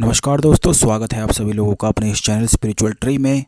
नमस्कार दोस्तों, स्वागत है आप सभी लोगों का अपने इस चैनल स्पिरिचुअल ट्री में।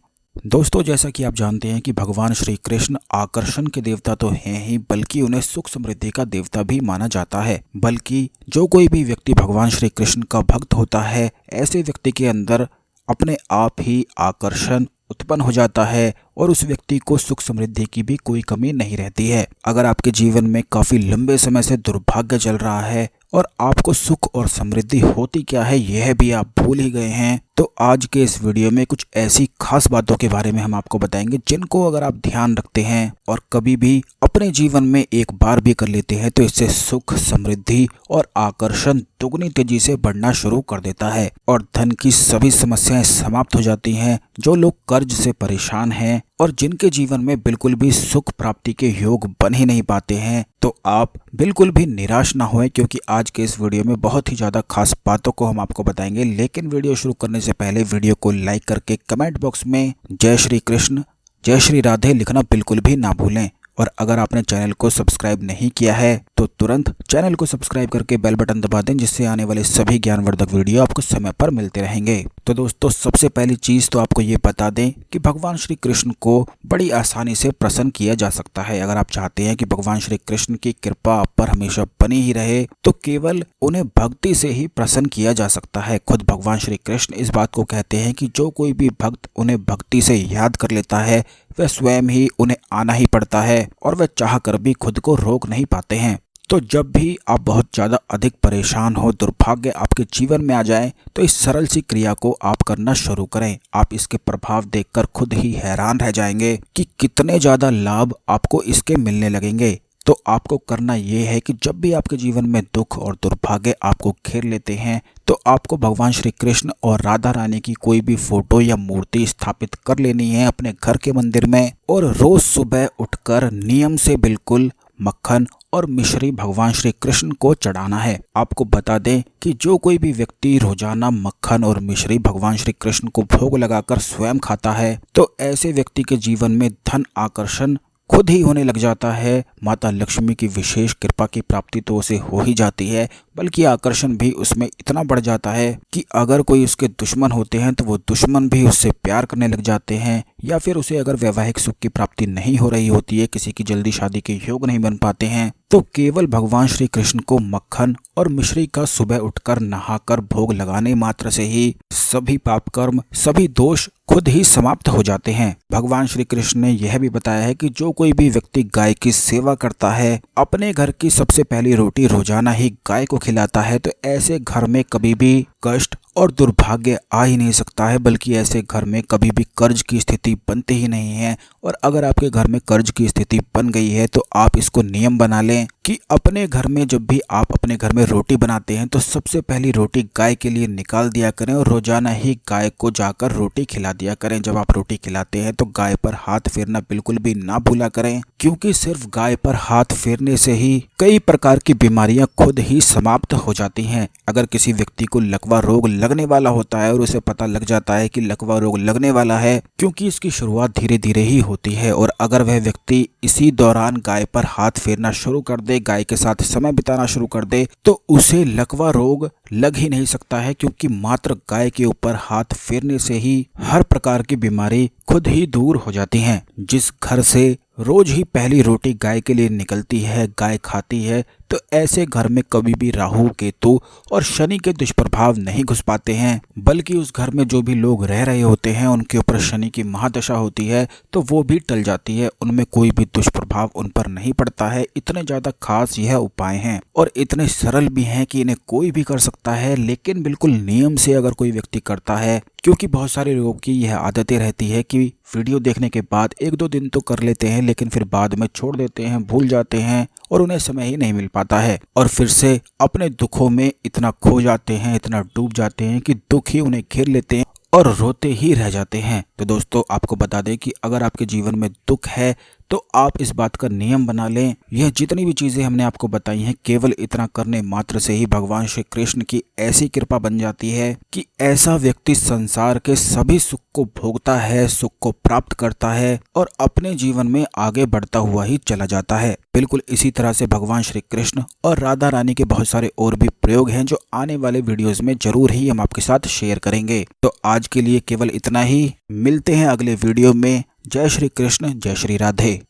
दोस्तों, जैसा कि आप जानते हैं कि भगवान श्री कृष्ण आकर्षण के देवता तो हैं ही, बल्कि उन्हें सुख समृद्धि का देवता भी माना जाता है। बल्कि जो कोई भी व्यक्ति भगवान श्री कृष्ण का भक्त होता है, ऐसे व्यक्ति के अंदर अपने आप ही आकर्षण उत्पन्न हो जाता है और उस व्यक्ति को सुख समृद्धि की भी कोई कमी नहीं रहती है। अगर आपके जीवन में काफी लंबे समय से दुर्भाग्य चल रहा है और आपको सुख और समृद्धि होती क्या है यह भी आप भूल ही गए हैं, तो आज के इस वीडियो में कुछ ऐसी खास बातों के बारे में हम आपको बताएंगे जिनको अगर आप ध्यान रखते हैं और कभी भी अपने जीवन में एक बार भी कर लेते हैं तो इससे सुख समृद्धि और आकर्षण दुगनी तेजी से बढ़ना शुरू कर देता है और धन की सभी समस्याएं समाप्त हो जाती हैं। जो लोग कर्ज से परेशान हैं और जिनके जीवन में बिल्कुल भी सुख प्राप्ति के योग बन ही नहीं पाते हैं, तो आप बिल्कुल भी निराश ना होएं, क्योंकि आज के इस वीडियो में बहुत ही ज़्यादा खास बातों को हम आपको बताएंगे। लेकिन वीडियो शुरू करने से पहले वीडियो को लाइक करके कमेंट बॉक्स में जय श्री कृष्ण, जय श्री राधे लिखना बिल्कुल भी ना भूलें। और अगर आपने चैनल को सब्सक्राइब नहीं किया है तो तुरंत चैनल को सब्सक्राइब करके बेल बटन दबा दें, जिससे आने वाले सभी ज्ञानवर्धक वीडियो आपको समय पर मिलते रहेंगे। तो दोस्तों, सबसे पहली चीज तो आपको ये बता दें कि भगवान श्री कृष्ण को बड़ी आसानी से प्रसन्न किया जा सकता है। अगर आप चाहते हैं कि भगवान श्री कृष्ण की कृपा आप पर हमेशा बनी ही रहे, तो केवल उन्हें भक्ति से ही प्रसन्न किया जा सकता है। खुद भगवान श्री कृष्ण इस बात को कहते हैं कि जो कोई भी भक्त उन्हें भक्ति से याद कर लेता है, वह स्वयं ही उन्हें आना ही पड़ता है और वह चाह कर भी खुद को रोक नहीं पाते हैं। तो जब भी आप बहुत ज़्यादा अधिक परेशान हो, दुर्भाग्य आपके जीवन में आ जाए, तो इस सरल सी क्रिया को आप करना शुरू करें। आप इसके प्रभाव देखकर खुद ही हैरान रह जाएंगे कि कितने ज़्यादा लाभ आपको इसके मिलने लगेंगे। तो आपको करना ये है कि जब भी आपके जीवन में दुख और दुर्भाग्य आपको घेर लेते हैं, तो आपको भगवान श्री कृष्ण और राधा रानी की कोई भी फोटो या मूर्ति स्थापित कर लेनी है अपने घर के मंदिर में, और रोज सुबह उठकर नियम से बिल्कुल मक्खन और मिश्री भगवान श्री कृष्ण को चढ़ाना है। आपको बता दें कि जो कोई भी व्यक्ति रोजाना मक्खन और मिश्री भगवान श्री कृष्ण को भोग लगाकर स्वयं खाता है, तो ऐसे व्यक्ति के जीवन में धन आकर्षण खुद ही होने लग जाता है। माता लक्ष्मी की विशेष कृपा की प्राप्ति तो उसे हो ही जाती है, बल्कि आकर्षण भी उसमें इतना बढ़ जाता है कि अगर कोई उसके दुश्मन होते हैं तो वो दुश्मन भी उससे प्यार करने लग जाते हैं, या फिर उसे अगर वैवाहिक सुख की प्राप्ति नहीं हो रही होती है, किसी की जल्दी शादी के योग नहीं बन पाते हैं, तो केवल भगवान श्री कृष्ण को मक्खन और मिश्री का सुबह उठकर नहाकर भोग लगाने मात्र से ही सभी पाप कर्म, सभी दोष खुद ही समाप्त हो जाते हैं। भगवान श्री कृष्ण ने यह भी बताया है कि जो कोई भी व्यक्ति गाय की सेवा करता है, अपने घर की सबसे पहली रोटी रोजाना ही गाय को खिलाता है, तो ऐसे घर में कभी भी कष्ट और दुर्भाग्य आ ही नहीं सकता है, बल्कि ऐसे घर में कभी भी कर्ज की स्थिति बनती ही नहीं है। और अगर आपके घर में कर्ज की स्थिति बन गई है, तो आप इसको नियम बना लें कि अपने घर में जब भी आप अपने घर में रोटी बनाते हैं, तो सबसे पहली रोटी गाय के लिए निकाल दिया करें और रोजाना ही गाय को जाकर रोटी खिला दिया करें। जब आप रोटी खिलाते हैं तो गाय पर हाथ फेरना बिल्कुल भी ना भूला करें, क्योंकि सिर्फ गाय पर हाथ फेरने से ही कई प्रकार की बीमारियां खुद ही समाप्त हो जाती हैं। अगर किसी व्यक्ति को लकवा रोग लगने वाला होता है और उसे पता लग जाता है कि लकवा रोग लगने वाला है, क्योंकि इसकी शुरुआत धीरे धीरे ही होती है, और अगर वह व्यक्ति इसी दौरान गाय पर हाथ फेरना शुरू कर दे, गाय के साथ समय बिताना शुरू कर दे, तो उसे लकवा रोग लग ही नहीं सकता है, क्योंकि मात्र गाय के ऊपर हाथ फेरने से ही हर प्रकार की बीमारी खुद ही दूर हो जाती हैं। जिस घर से रोज ही पहली रोटी गाय के लिए निकलती है, गाय खाती है, तो ऐसे घर में कभी भी राहु, केतु और शनि के दुष्प्रभाव नहीं घुस पाते हैं, बल्कि उस घर में जो भी लोग रह रहे होते हैं उनके ऊपर शनि की महादशा होती है, तो वो भी टल जाती है, उनमें कोई भी दुष्प्रभाव उन पर नहीं पड़ता है। इतने ज्यादा खास यह उपाय हैं और इतने सरल भी हैं कि इन्हें कोई भी कर सकता है, लेकिन बिल्कुल नियम से अगर कोई व्यक्ति करता है, क्योंकि बहुत सारे लोगों की यह आदतें रहती है कि वीडियो देखने के बाद 1-2 दिन तो कर लेते हैं, लेकिन फिर बाद में छोड़ देते हैं, भूल जाते हैं और उन्हें समय ही नहीं मिल पाता है, और फिर से अपने दुखों में इतना खो जाते हैं, इतना डूब जाते हैं कि दुख ही उन्हें घेर लेते हैं और रोते ही रह जाते हैं। तो दोस्तों, आपको बता दें कि अगर आपके जीवन में दुख है तो आप इस बात का नियम बना लें। यह जितनी भी चीजें हमने आपको बताई हैं, केवल इतना करने मात्र से ही भगवान श्री कृष्ण की ऐसी कृपा बन जाती है कि ऐसा व्यक्ति संसार के सभी सुख को भोगता है, सुख को प्राप्त करता है और अपने जीवन में आगे बढ़ता हुआ ही चला जाता है। बिल्कुल इसी तरह से भगवान श्री कृष्ण और राधा रानी के बहुत सारे और भी प्रयोग हैं जो आने वाले वीडियोस में जरूर ही हम आपके साथ शेयर करेंगे। तो आज के लिए केवल इतना ही, मिलते हैं अगले वीडियो में। जय श्री कृष्ण, जय श्री राधे।